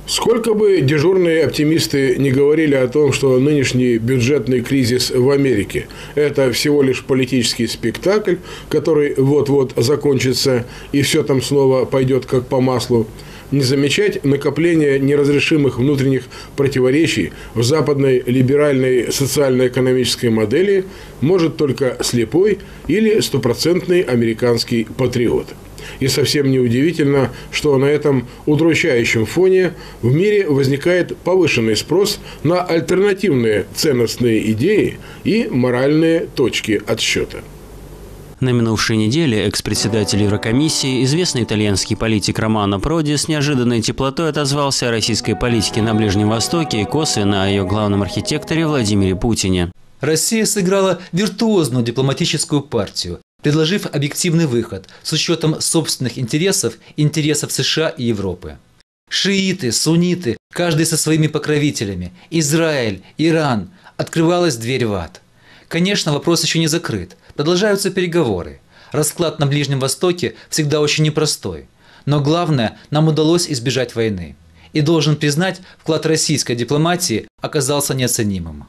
Сколько бы дежурные оптимисты не говорили о том, что нынешний бюджетный кризис в Америке – это всего лишь политический спектакль, который вот-вот закончится, и все там снова пойдет как по маслу, не замечать накопление неразрешимых внутренних противоречий в западной либеральной социально-экономической модели может только слепой или стопроцентный американский патриот. И совсем неудивительно, что на этом удручающем фоне в мире возникает повышенный спрос на альтернативные ценностные идеи и моральные точки отсчета. На минувшей неделе экс-председатель Еврокомиссии, известный итальянский политик Романо Проди с неожиданной теплотой отозвался о российской политике на Ближнем Востоке и косвенно о ее главном архитекторе Владимире Путине. Россия сыграла виртуозную дипломатическую партию, предложив объективный выход с учетом собственных интересов и интересов США и Европы. Шииты, сунниты, каждый со своими покровителями, Израиль, Иран, открывалась дверь в ад. Конечно, вопрос еще не закрыт, продолжаются переговоры. Расклад на Ближнем Востоке всегда очень непростой. Но главное, нам удалось избежать войны. И должен признать, вклад российской дипломатии оказался неоценимым.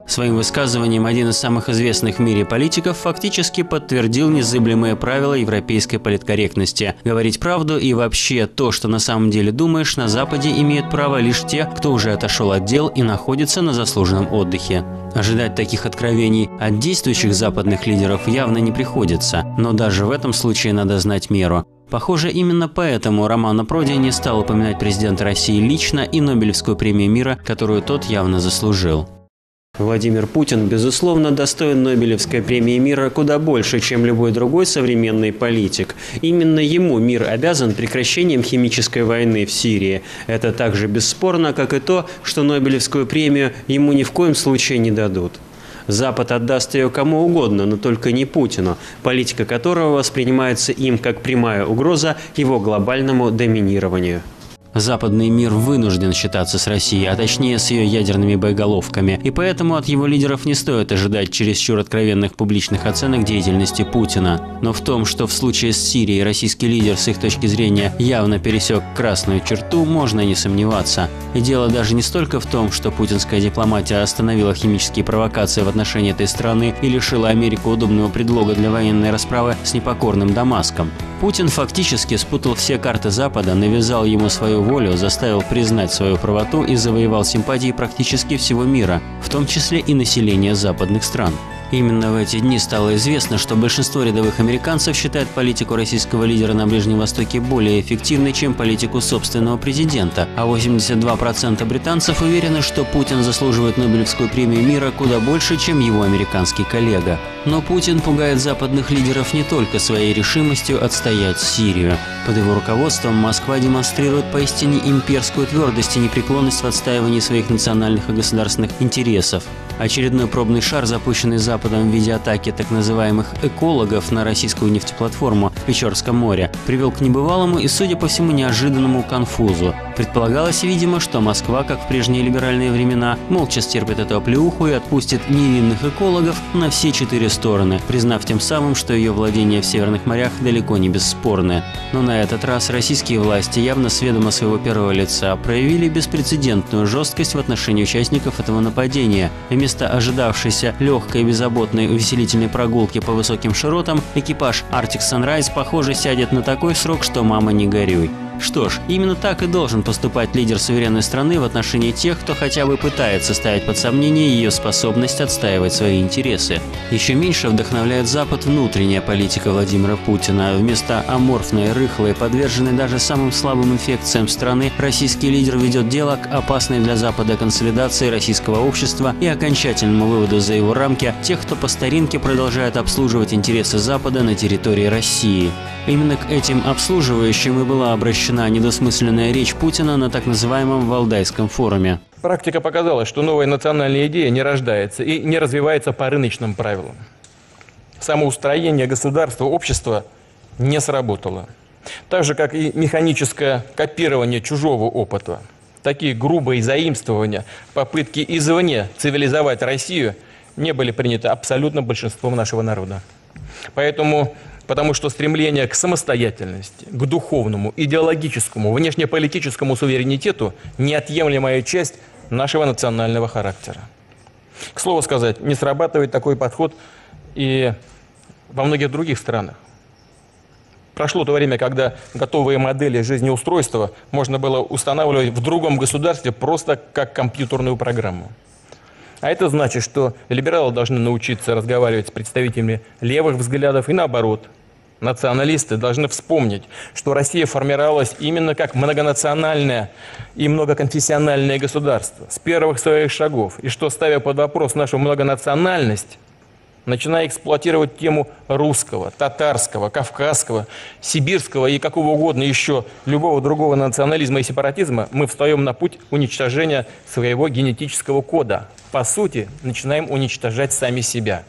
Своим высказыванием один из самых известных в мире политиков фактически подтвердил незыблемые правила европейской политкорректности. Говорить правду и вообще то, что на самом деле думаешь, на Западе имеют право лишь те, кто уже отошел от дел и находится на заслуженном отдыхе. Ожидать таких откровений от действующих западных лидеров явно не приходится, но даже в этом случае надо знать меру. Похоже, именно поэтому Романо Проди не стал упоминать президента России лично и Нобелевскую премию мира, которую тот явно заслужил. Владимир Путин, безусловно, достоин Нобелевской премии мира куда больше, чем любой другой современный политик. Именно ему мир обязан прекращением химической войны в Сирии. Это так же бесспорно, как и то, что Нобелевскую премию ему ни в коем случае не дадут. Запад отдаст ее кому угодно, но только не Путину, политика которого воспринимается им как прямая угроза его глобальному доминированию. Западный мир вынужден считаться с Россией, а точнее с ее ядерными боеголовками, и поэтому от его лидеров не стоит ожидать чересчур откровенных публичных оценок деятельности Путина. Но в том, что в случае с Сирией российский лидер с их точки зрения явно пересек красную черту, можно не сомневаться. И дело даже не столько в том, что путинская дипломатия остановила химические провокации в отношении этой страны и лишила Америку удобного предлога для военной расправы с непокорным Дамаском. Путин фактически спутал все карты Запада, навязал ему свою волю, заставил признать свою правоту и завоевал симпатии практически всего мира, в том числе и населения западных стран. Именно в эти дни стало известно, что большинство рядовых американцев считает политику российского лидера на Ближнем Востоке более эффективной, чем политику собственного президента, а 82% британцев уверены, что Путин заслуживает Нобелевскую премию мира куда больше, чем его американский коллега. Но Путин пугает западных лидеров не только своей решимостью отстоять Сирию. Под его руководством Москва демонстрирует поистине имперскую твердость и непреклонность в отстаивании своих национальных и государственных интересов. Очередной пробный шар, запущенный Западом в виде атаки так называемых экологов на российскую нефтеплатформу в Печорском море, привел к небывалому и, судя по всему, неожиданному конфузу. Предполагалось, видимо, что Москва, как в прежние либеральные времена, молча стерпит эту оплеуху и отпустит невинных экологов на все четыре стороны, признав тем самым, что ее владения в северных морях далеко не бесспорны. Но на этот раз российские власти, явно с ведома своего первого лица, проявили беспрецедентную жесткость в отношении участников этого нападения. Вместо ожидавшейся легкой, беззаботной, увеселительной прогулки по высоким широтам, экипаж Arctic Sunrise, похоже, сядет на такой срок, что мама не горюй. Что ж, именно так и должен поступать лидер суверенной страны в отношении тех, кто хотя бы пытается ставить под сомнение ее способность отстаивать свои интересы. Еще меньше вдохновляет Запад внутренняя политика Владимира Путина. Вместо аморфной, рыхлой, подверженной даже самым слабым инфекциям страны, российский лидер ведет дело к опасной для Запада консолидации российского общества и окончательному выводу за его рамки тех, кто по старинке продолжает обслуживать интересы Запада на территории России. Именно к этим обслуживающим и была обращена недосмысленная речь Путина на так называемом Валдайском форуме. Практика показала, что новая национальная идея не рождается и не развивается по рыночным правилам. Самоустроение государства, общества не сработало. Так же, как и механическое копирование чужого опыта. Такие грубые заимствования, попытки извне цивилизовать Россию не были приняты абсолютно большинством нашего народа. Поэтому Потому что стремление к самостоятельности, к духовному, идеологическому, внешнеполитическому суверенитету – неотъемлемая часть нашего национального характера. К слову сказать, не срабатывает такой подход и во многих других странах. Прошло то время, когда готовые модели жизнеустройства можно было устанавливать в другом государстве просто как компьютерную программу. А это значит, что либералы должны научиться разговаривать с представителями левых взглядов и наоборот. Националисты должны вспомнить, что Россия формировалась именно как многонациональное и многоконфессиональное государство с первых своих шагов, и что, ставя под вопрос нашу многонациональность, начиная эксплуатировать тему русского, татарского, кавказского, сибирского и какого угодно еще любого другого национализма и сепаратизма, мы встаем на путь уничтожения своего генетического кода. По сути, начинаем уничтожать сами себя.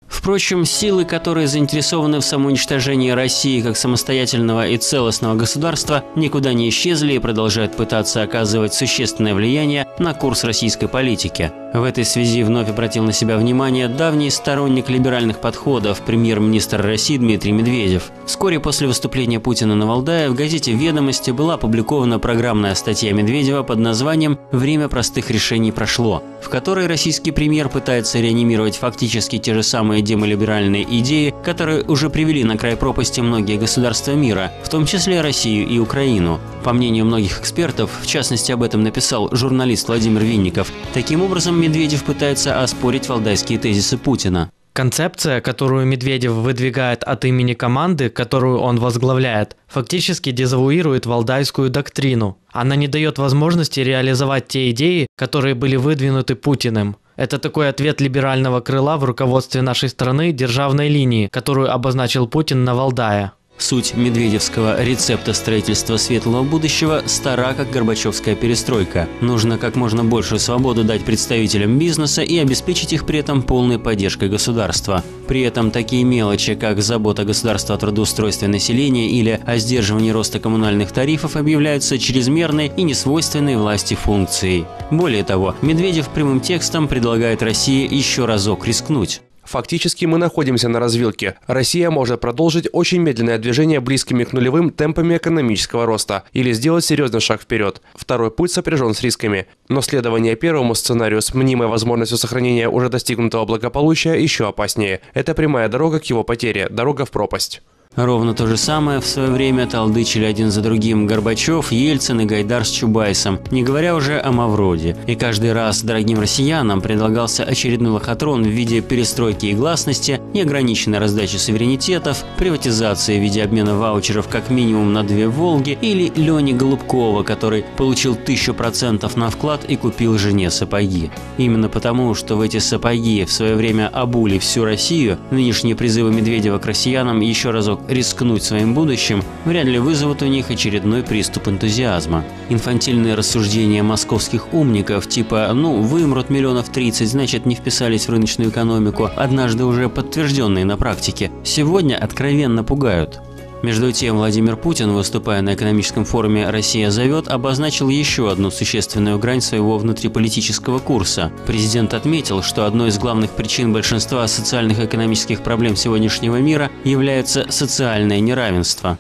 Впрочем, силы, которые заинтересованы в самоуничтожении России как самостоятельного и целостного государства, никуда не исчезли и продолжают пытаться оказывать существенное влияние на курс российской политики. В этой связи вновь обратил на себя внимание давний сторонник либеральных подходов премьер-министр России Дмитрий Медведев. Вскоре после выступления Путина на Валдае в газете «Ведомости» была опубликована программная статья Медведева под названием «Время простых решений прошло», в которой российский премьер пытается реанимировать фактически те же самые демолиберальные идеи, которые уже привели на край пропасти многие государства мира, в том числе Россию и Украину. По мнению многих экспертов, в частности об этом написал журналист Владимир Винников, таким образом Медведев пытается оспорить валдайские тезисы Путина. Концепция, которую Медведев выдвигает от имени команды, которую он возглавляет, фактически дезавуирует валдайскую доктрину. Она не дает возможности реализовать те идеи, которые были выдвинуты Путиным. Это такой ответ либерального крыла в руководстве нашей страны державной линии, которую обозначил Путин на Валдае. Суть медведевского рецепта строительства светлого будущего стара, как горбачевская перестройка. Нужно как можно большую свободу дать представителям бизнеса и обеспечить их при этом полной поддержкой государства. При этом такие мелочи, как забота государства о трудоустройстве населения или о сдерживании роста коммунальных тарифов, объявляются чрезмерной и несвойственной власти функцией. Более того, Медведев прямым текстом предлагает России еще разок рискнуть. Фактически мы находимся на развилке. Россия может продолжить очень медленное движение близкими к нулевым темпами экономического роста или сделать серьезный шаг вперед. Второй путь сопряжен с рисками. Но следование первому сценарию с мнимой возможностью сохранения уже достигнутого благополучия еще опаснее. Это прямая дорога к его потере, дорога в пропасть. Ровно то же самое в свое время толдычили один за другим Горбачев, Ельцин и Гайдар с Чубайсом, не говоря уже о Мавроди. И каждый раз дорогим россиянам предлагался очередной лохотрон в виде перестройки и гласности, неограниченной раздачи суверенитетов, приватизации в виде обмена ваучеров как минимум на 2 «Волги» или Лени Голубкова, который получил 1000% на вклад и купил жене сапоги. Именно потому, что в эти сапоги в свое время обули всю Россию, нынешние призывы Медведева к россиянам еще разок рискнуть своим будущим вряд ли вызовут у них очередной приступ энтузиазма. Инфантильные рассуждения московских умников типа «ну, вымрут 30 миллионов, значит не вписались в рыночную экономику», однажды уже подтвержденные на практике, сегодня откровенно пугают. Между тем, Владимир Путин, выступая на экономическом форуме «Россия зовет», обозначил еще одну существенную грань своего внутриполитического курса. Президент отметил, что одной из главных причин большинства социальных и экономических проблем сегодняшнего мира является социальное неравенство.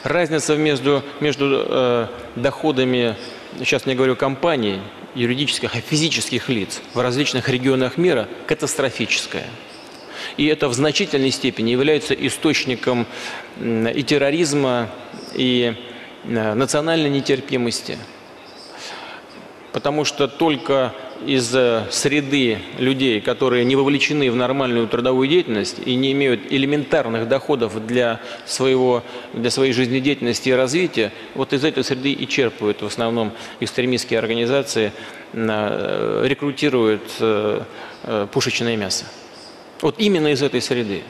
Разница между доходами, сейчас не говорю компаний, юридических, а физических лиц в различных регионах мира катастрофическая. И это в значительной степени является источником и терроризма, и национальной нетерпимости. Потому что только из среды людей, которые не вовлечены в нормальную трудовую деятельность и не имеют элементарных доходов для своей жизнедеятельности и развития, вот из этой среды и черпают в основном экстремистские организации, рекрутируют пушечное мясо. Вот именно из этой среды.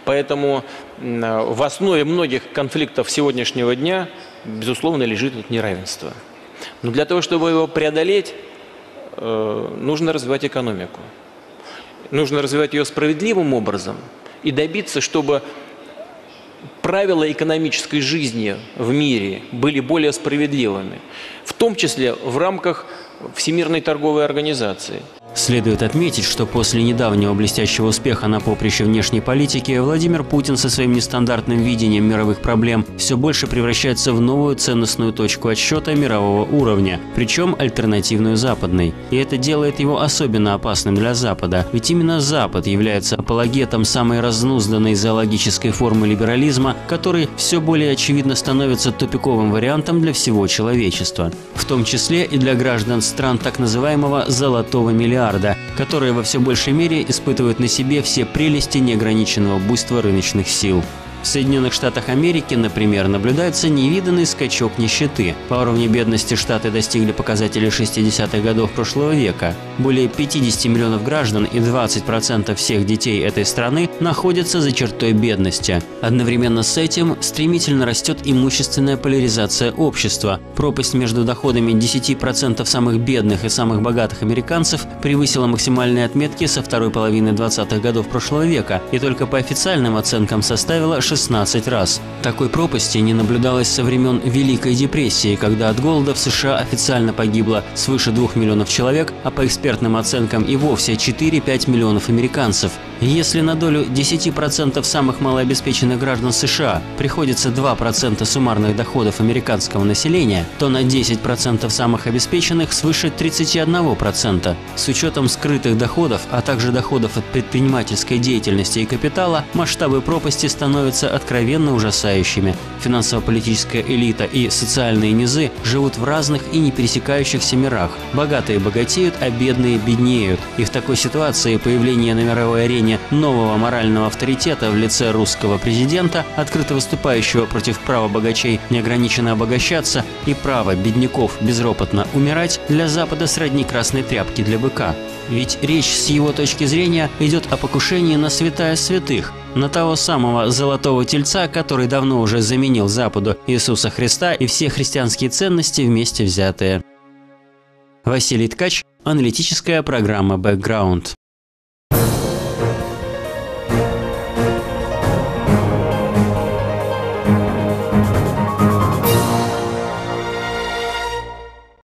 Поэтому в основе многих конфликтов сегодняшнего дня, безусловно, лежит неравенство. Но для того, чтобы его преодолеть, нужно развивать экономику. Нужно развивать ее справедливым образом и добиться, чтобы правила экономической жизни в мире были более справедливыми, в том числе в рамках Всемирной торговой организации. С Следует отметить, что после недавнего блестящего успеха на поприще внешней политики Владимир Путин со своим нестандартным видением мировых проблем все больше превращается в новую ценностную точку отсчета мирового уровня, причем альтернативную западной. И это делает его особенно опасным для Запада, ведь именно Запад является апологетом самой разнузданной зоологической формы либерализма, который все более очевидно становится тупиковым вариантом для всего человечества, в том числе и для граждан стран так называемого «золотого миллиарда», которые во все большей мере испытывают на себе все прелести неограниченного буйства рыночных сил. В Соединенных Штатах Америки, например, наблюдается невиданный скачок нищеты. По уровню бедности Штаты достигли показателей 60-х годов прошлого века. Более 50 миллионов граждан и 20% всех детей этой страны находятся за чертой бедности. Одновременно с этим стремительно растет имущественная поляризация общества. Пропасть между доходами 10% самых бедных и самых богатых американцев превысила максимальные отметки со второй половины 20-х годов прошлого века и только по официальным оценкам составила 16 раз. Такой пропасти не наблюдалось со времен Великой депрессии, когда от голода в США официально погибло свыше 2 миллионов человек, а по экспертным оценкам и вовсе 4-5 миллионов американцев. Если на долю 10% самых малообеспеченных граждан США приходится 2% суммарных доходов американского населения, то на 10% самых обеспеченных свыше 31%. С учетом скрытых доходов, а также доходов от предпринимательской деятельности и капитала, масштабы пропасти становятся откровенно ужасающими. Финансово-политическая элита и социальные низы живут в разных и не пересекающихся мирах. Богатые богатеют, а бедные беднеют. И в такой ситуации появление на мировой арене нового морального авторитета в лице русского президента, открыто выступающего против права богачей неограниченно обогащаться и права бедняков безропотно умирать, для Запада сродни красной тряпки для быка. Ведь речь с его точки зрения идет о покушении на святая святых, на того самого золотого тельца, который давно уже заменил Западу Иисуса Христа и все христианские ценности вместе взятые. Василий Ткач, аналитическая программа «Бэкграунд».